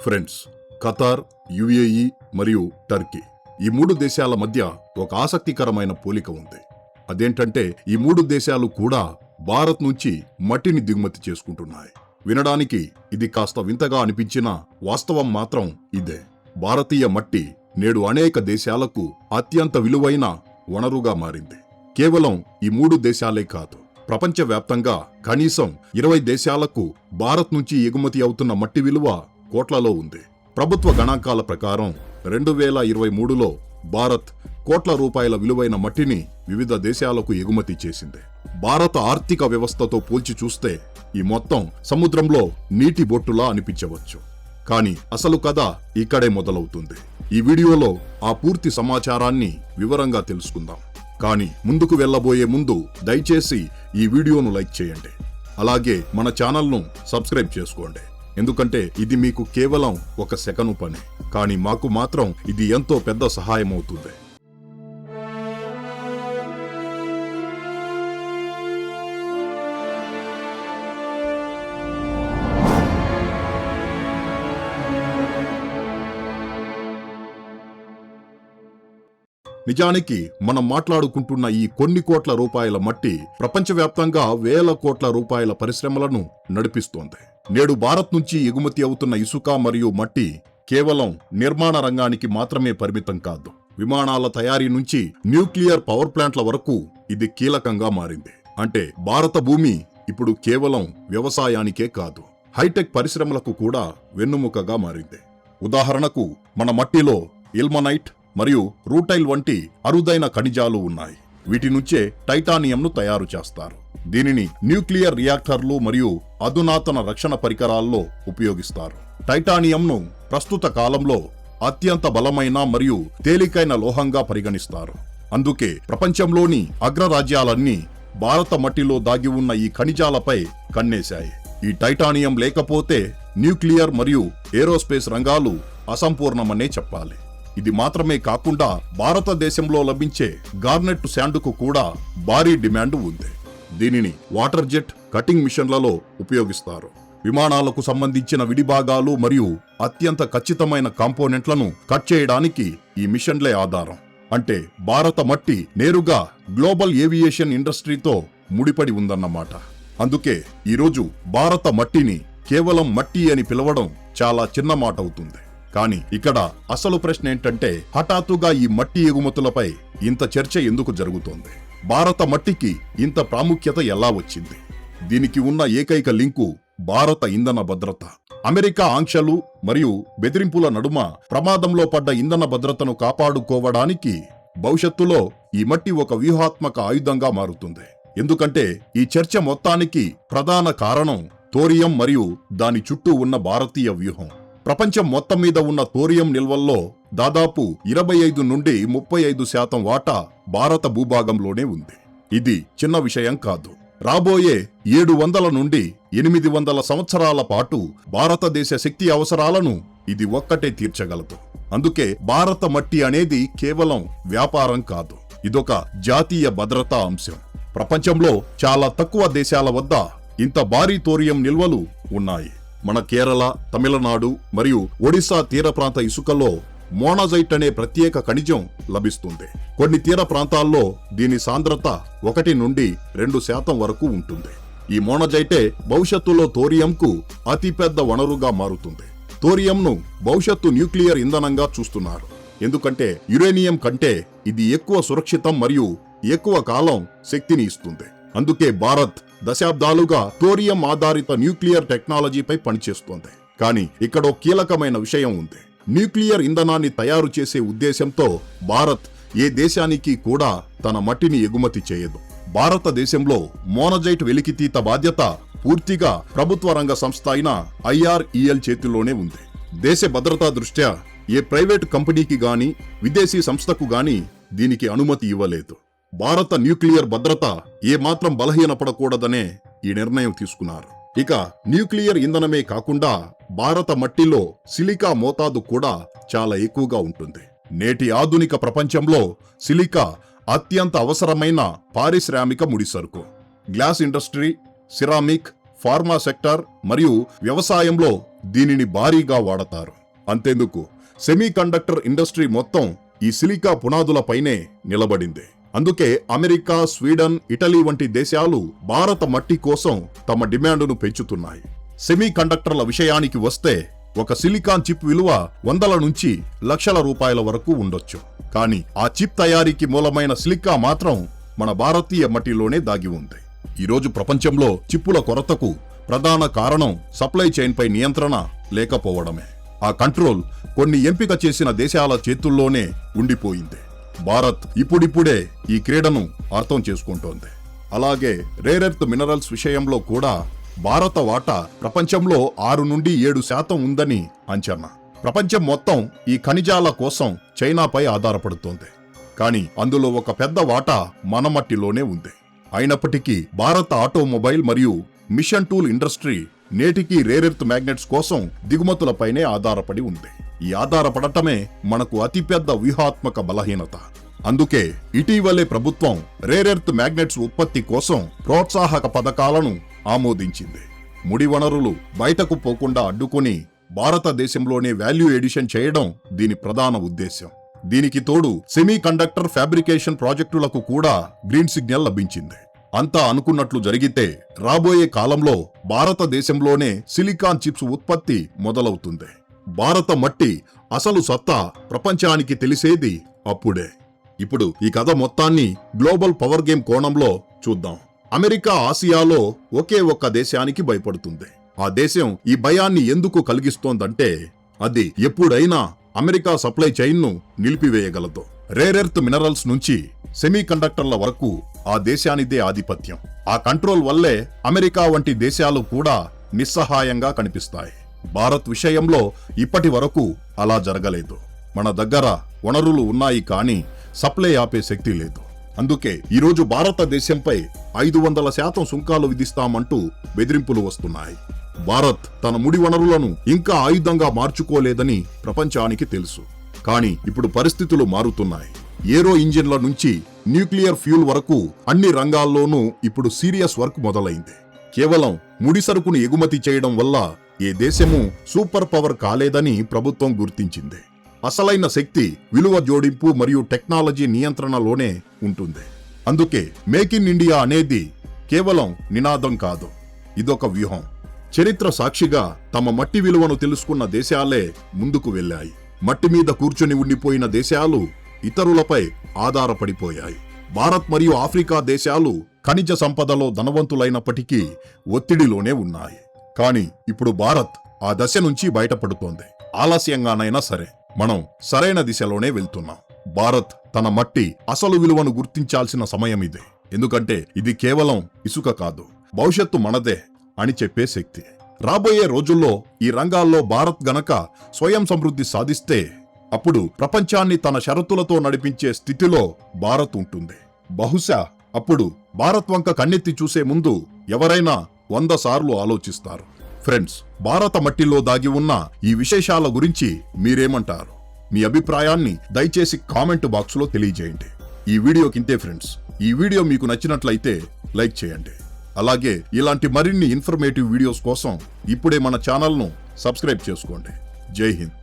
Friends, Qatar, UAE మరియు Turkey ఈ మూడు దేశాల మధ్య ఒక ఆసక్తికరమైన పోలిక ఉంది. అదేంటంటే ఈ మూడు దేశాలు కూడా భారత్ నుంచి మట్టిని దిగుమతి చేసుకుంటున్నాయి. వినడానికి ఇది కాస్త వింతగా అనిపించినా వాస్తవం మాత్రం ఇదే. భారతీయ మట్టి నేడు అనేక దేశాలకు అత్యంత విలువైన వనరుగా మారింది. కేవలం ఈ మూడు దేశాలే కాదు, ప్రపంచవ్యాప్తంగా కనీసం 20 దేశాలకు భారత్ నుంచి ఎగుమతి అవుతున్న మట్టి విలువ కోట్లలో ఉంది. ప్రభుత్వ గణాంకాల ప్రకారం 2023లో భారత్ కోట్ల రూపాయల విలువైన మట్టిని వివిధ దేశాలకు ఎగుమతి చేసింది. భారత ఆర్థిక వ్యవస్థతో పోల్చి చూస్తే ఈ మొత్తం సముద్రంలో నీటి బొట్టులా అనిపించవచ్చు. కానీ అసలు కథ ఇక్కడే మొదలవుతుంది. ఈ వీడియోలో ఆ పూర్తి సమాచారాన్ని వివరంగా తెలుసుకుందాం. కానీ ముందుకు వెళ్ళబోయే ముందు దయచేసి ఈ వీడియోను లైక్ చేయండి. అలాగే మన ఛానల్ను సబ్స్క్రైబ్ చేసుకోండి. ఎందుకంటే ఇది మీకు కేవలం ఒక సెకను పని, కానీ మాకు మాత్రం ఇది ఎంతో పెద్ద సహాయం అవుతుంది. నిజానికి మనం మాట్లాడుకుంటున్న ఈ కొన్ని కోట్ల రూపాయల మట్టి ప్రపంచవ్యాప్తంగా వేల కోట్ల రూపాయల పరిశ్రమలను నడిపిస్తోంది. నేడు భారత్ నుంచి ఎగుమతి అవుతున్న ఇసుక మరియు మట్టి కేవలం నిర్మాణ రంగానికి మాత్రమే పరిమితం కాదు. విమానాల తయారీ నుంచి న్యూక్లియర్ పవర్ ప్లాంట్ల వరకు ఇది కీలకంగా మారింది. అంటే భారత భూమి ఇప్పుడు కేవలం వ్యవసాయానికే కాదు, హైటెక్ పరిశ్రమలకు కూడా వెన్నుముకగా మారింది. ఉదాహరణకు మన మట్టిలో ఇల్మనైట్ మరియు రూటైల్ వంటి అరుదైన ఖనిజాలు ఉన్నాయి. వీటి నుంచే టైటానియంను తయారు చేస్తారు. దీనిని న్యూక్లియర్ రియాక్టర్లు మరియు అధునాతన రక్షణ పరికరాల్లో ఉపయోగిస్తారు. టైటానియంను ప్రస్తుత కాలంలో అత్యంత బలమైన మరియు తేలికైన లోహంగా పరిగణిస్తారు. అందుకే ప్రపంచంలోని అగ్రరాజ్యాలన్నీ భారత మట్టిలో దాగి ఉన్న ఈ ఖనిజాలపై కన్నేశాయి. ఈ టైటానియం లేకపోతే న్యూక్లియర్ మరియు ఏరోస్పేస్ రంగాలు అసంపూర్ణమనే చెప్పాలి. ఇది మాత్రమే కాకుండా భారతదేశంలో లభించే గార్నెట్ శాండుకు కూడా భారీ డిమాండ్ ఉంది. దీనిని వాటర్ జెట్ కటింగ్ మిషన్లలో ఉపయోగిస్తారు. విమానాలకు సంబంధించిన విడిభాగాలు మరియు అత్యంత ఖచ్చితమైన కాంపోనెంట్లను కట్ చేయడానికి ఈ మిషన్లే ఆధారం. అంటే భారత మట్టి నేరుగా గ్లోబల్ ఏవియేషన్ ఇండస్ట్రీతో ముడిపడి ఉందన్నమాట. అందుకే ఈరోజు భారత మట్టిని కేవలం మట్టి అని పిలవడం చాలా చిన్న మాట అవుతుంది. కానీ ఇక్కడ అసలు ప్రశ్న ఏంటంటే, హఠాత్తుగా ఈ మట్టి ఎగుమతులపై ఇంత చర్చ ఎందుకు జరుగుతోంది? భారత మట్టికి ఇంత ప్రాముఖ్యత ఎలా వచ్చింది? దీనికి ఉన్న ఏకైక లింకు భారత ఇంధన భద్రత. అమెరికా ఆంక్షలు మరియు బెదిరింపుల నడుమ ప్రమాదంలో పడ్డ ఇంధన భద్రతను కాపాడుకోవడానికి భవిష్యత్తులో ఈ మట్టి ఒక వ్యూహాత్మక ఆయుధంగా మారుతుంది. ఎందుకంటే ఈ చర్చ మొత్తానికి ప్రధాన కారణం థోరియం మరియు దాని చుట్టూ ఉన్న భారతీయ వ్యూహం. ప్రపంచం మొత్తం మీద ఉన్న థోరియం నిల్వల్లో దాదాపు 25 నుండి 35% వాటా భారత భూభాగంలోనే ఉంది. ఇది చిన్న విషయం కాదు. రాబోయే 700 నుండి 800 సంవత్సరాల పాటు భారతదేశ శక్తి అవసరాలను ఇది ఒక్కటే తీర్చగలదు. అందుకే భారత మట్టి అనేది కేవలం వ్యాపారం కాదు, ఇదొక జాతీయ భద్రతా అంశం. ప్రపంచంలో చాలా తక్కువ దేశాల వద్ద ఇంత భారీ థోరియం నిల్వలు ఉన్నాయి. మన కేరళ, తమిళనాడు మరియు ఒడిశా తీర ప్రాంత ఇసుకలో మోనజైట్ అనే ప్రత్యేక ఖనిజం లభిస్తుంది. కొన్ని తీర ప్రాంతాల్లో దీని సాంద్రత 1 నుండి 2% వరకు ఉంటుంది. ఈ మోనజైటే భవిష్యత్తులో థోరియంకు అతిపెద్ద వనరుగా మారుతుంది. థోరియంను భవిష్యత్తు న్యూక్లియర్ ఇంధనంగా చూస్తున్నారు. ఎందుకంటే యురేనియం కంటే ఇది ఎక్కువ సురక్షితం మరియు ఎక్కువ కాలం శక్తిని ఇస్తుంది. అందుకే భారత్ దశాబ్దాలుగా థోరియం ఆధారిత న్యూక్లియర్ టెక్నాలజీపై పనిచేస్తోంది. కానీ ఇక్కడ కీలకమైన విషయం ఉంది. న్యూక్లియర్ ఇంధనాన్ని తయారు చేసే ఉద్దేశంతో భారత్ ఏ దేశానికి కూడా తన మట్టిని ఎగుమతి చేయదు. భారతదేశంలో మోనజైట్ వెలికితీత బాధ్యత పూర్తిగా ప్రభుత్వ రంగ సంస్థ అయిన IREL చేతిలోనే ఉంది. దేశ భద్రతా దృష్ట్యా ఏ ప్రైవేటు కంపెనీకి గాని విదేశీ సంస్థకు గాని దీనికి అనుమతి ఇవ్వలేదు. భారత న్యూక్లియర్ భద్రత ఏమాత్రం బలహీనపడకూడదనే ఈ నిర్ణయం తీసుకున్నారు. ఇక న్యూక్లియర్ ఇంధనమే కాకుండా భారత మట్టిలో సిలికా మోతాదు కూడా చాలా ఎక్కువగా ఉంటుంది. నేటి ఆధునిక ప్రపంచంలో సిలికా అత్యంత అవసరమైన పారిశ్రామిక ముడిసరుకు. Glass industry, ceramic, pharma sector మరియు వ్యవసాయంలో దీనిని భారీగా వాడతారు. అంతెందుకు, సెమీ కండక్టర్ ఇండస్ట్రీ మొత్తం ఈ సిలికా పునాదులపైనే నిలబడింది. అందుకే అమెరికా, స్వీడన్, ఇటలీ వంటి దేశాలు భారత మట్టి కోసం తమ డిమాండును పెంచుతున్నాయి. సెమీ కండక్టర్ల విషయానికి వస్తే ఒక సిలికాన్ చిప్ విలువ వందల నుంచి లక్షల రూపాయల వరకు ఉండొచ్చు. కానీ ఆ చిప్ తయారీకి మూలమైన సిలికా మాత్రం మన భారతీయ మట్టిలోనే దాగి ఉంది. ఈరోజు ప్రపంచంలో చిప్పుల కొరతకు ప్రధాన కారణం సప్లై చైన్ పై నియంత్రణ లేకపోవడమే. ఆ కంట్రోల్ కొన్ని ఎంపిక చేసిన దేశాల చేతుల్లోనే ఉండిపోయింది. భారత్ ఇప్పుడిప్పుడే ఈ క్రీడను అర్థం చేసుకుంటోంది. అలాగే రేర్ ఎర్త్ మినరల్స్ విషయంలో కూడా భారత వాటా ప్రపంచంలో 6 నుండి 7% ఉందని అంచనా. ప్రపంచం మొత్తం ఈ ఖనిజాల కోసం చైనాపై ఆధారపడుతోంది. కానీ అందులో ఒక పెద్ద వాటా మన మట్టిలోనే ఉంది. అయినప్పటికీ భారత ఆటోమొబైల్ మరియు మిషన్ టూల్ ఇండస్ట్రీ నేటికి రేర్ ఎర్త్ మ్యాగ్నెట్స్ కోసం దిగుమతులపైనే ఆధారపడి ఉంది. ఈ ఆధారపడటమే మనకు అతిపెద్ద వ్యూహాత్మక బలహీనత. అందుకే ఇటీవలే ప్రభుత్వం రేర్ ఎర్త్ మ్యాగ్నెట్స్ ఉత్పత్తి కోసం ప్రోత్సాహక పథకాలను ఆమోదించింది. ముడి వనరులు బయటకు పోకుండా అడ్డుకొని భారతదేశంలోనే వాల్యూ ఎడిషన్ చేయడం దీని ప్రధాన ఉద్దేశ్యం. దీనికి తోడు సెమీ కండక్టర్ ఫ్యాబ్రికేషన్ ప్రాజెక్టులకు కూడా గ్రీన్ సిగ్నల్ లభించింది. అంతా అనుకున్నట్లు జరిగితే రాబోయే కాలంలో భారతదేశంలోనే సిలికాన్ చిప్స్ ఉత్పత్తి మొదలవుతుంది. భారత మట్టి అసలు సత్తా ప్రపంచానికి తెలిసేది అప్పుడే. ఇప్పుడు ఈ కథ మొత్తాన్ని గ్లోబల్ పవర్ గేమ్ కోణంలో చూద్దాం. అమెరికా ఆసియాలో ఒకే ఒక్క దేశానికి భయపడుతుంది. ఆ దేశం ఈ భయాన్ని ఎందుకు కలిగిస్తోందంటే అది ఎప్పుడైనా అమెరికా సప్లై చైన్ను నిలిపివేయగలదు. రేర్ ఎర్త్ మినరల్స్ నుంచి సెమీ కండక్టర్ల వరకు ఆ దేశానిదే ఆధిపత్యం. ఆ కంట్రోల్ వల్లే అమెరికా వంటి దేశాలు కూడా నిస్సహాయంగా కనిపిస్తాయి. భారత్ విషయంలో ఇప్పటి వరకు అలా జరగలేదు. మన దగ్గర వనరులు ఉన్నాయి, కానీ సప్లై ఆపే శక్తి లేదు. అందుకే ఈరోజు భారతదేశంపై 500% సుంకాలు విధిస్తామంటూ బెదిరింపులు వస్తున్నాయి. భారత్ తన ముడి వనరులను ఇంకా ఆయుధంగా మార్చుకోలేదని ప్రపంచానికి తెలుసు. కానీ ఇప్పుడు పరిస్థితులు మారుతున్నాయి. ఏరో ఇంజిన్ల నుంచి న్యూక్లియర్ ఫ్యూల్ వరకు అన్ని రంగాల్లోనూ ఇప్పుడు సీరియస్ వర్క్ మొదలైంది. కేవలం ముడి సరుకును ఎగుమతి చేయడం వల్ల ఏ దేశము సూపర్ పవర్ కాలేదని ప్రభుత్వం గుర్తించింది. అసలైన శక్తి విలువ జోడింపు మరియు టెక్నాలజీ నియంత్రణలోనే ఉంటుంది. అందుకే మేక్ ఇన్ ఇండియా అనేది కేవలం నినాదం కాదు, ఇదొక వ్యూహం. చరిత్ర సాక్షిగా తమ మట్టి విలువను తెలుసుకున్న దేశాలే ముందుకు వెళ్ళాయి. మట్టి మీద కూర్చొని ఉండిపోయిన దేశాలు ఇతరులపై ఆధారపడిపోయాయి. భారత్ మరియు ఆఫ్రికా దేశాలు ఖనిజ సంపదలో ధనవంతులైనప్పటికీ ఒత్తిడిలోనే ఉన్నాయి. కానీ ఇప్పుడు భారత్ ఆ దశ నుంచి బయటపడుతోంది. ఆలస్యంగానైనా సరే మనం సరైన దిశలోనే వెళ్తున్నాం. భారత్ తన మట్టి అసలు విలువను గుర్తించాల్సిన సమయం ఇదే. ఎందుకంటే ఇది కేవలం ఇసుక కాదు, భవిష్యత్తు మనదే అని చెప్పే శక్తి. రాబోయే రోజుల్లో ఈ రంగాల్లో భారత్ గనక స్వయం సమృద్ధి సాధిస్తే అప్పుడు ప్రపంచాన్ని తన షరతులతో నడిపించే స్థితిలో భారత్ ఉంటుంది. బహుశా అప్పుడు భారత్ వంక కన్నెత్తి చూసే ముందు ఎవరైనా 100 సార్లు ఆలోచిస్తారు. ఫ్రెండ్స్, భారత మట్టిలో దాగి ఉన్న ఈ విశేషాల గురించి మీరేమంటారు? మీ అభిప్రాయాన్ని దయచేసి కామెంట్ బాక్సులో తెలియజేయండి. ఈ వీడియోకింతే ఫ్రెండ్స్. ఈ వీడియో మీకు నచ్చినట్లయితే లైక్ చేయండి. అలాగే ఇలాంటి మరిన్ని ఇన్ఫర్మేటివ్ వీడియోస్ కోసం ఇప్పుడే మన ఛానల్ను సబ్స్క్రైబ్ చేసుకోండి. జై హింద్.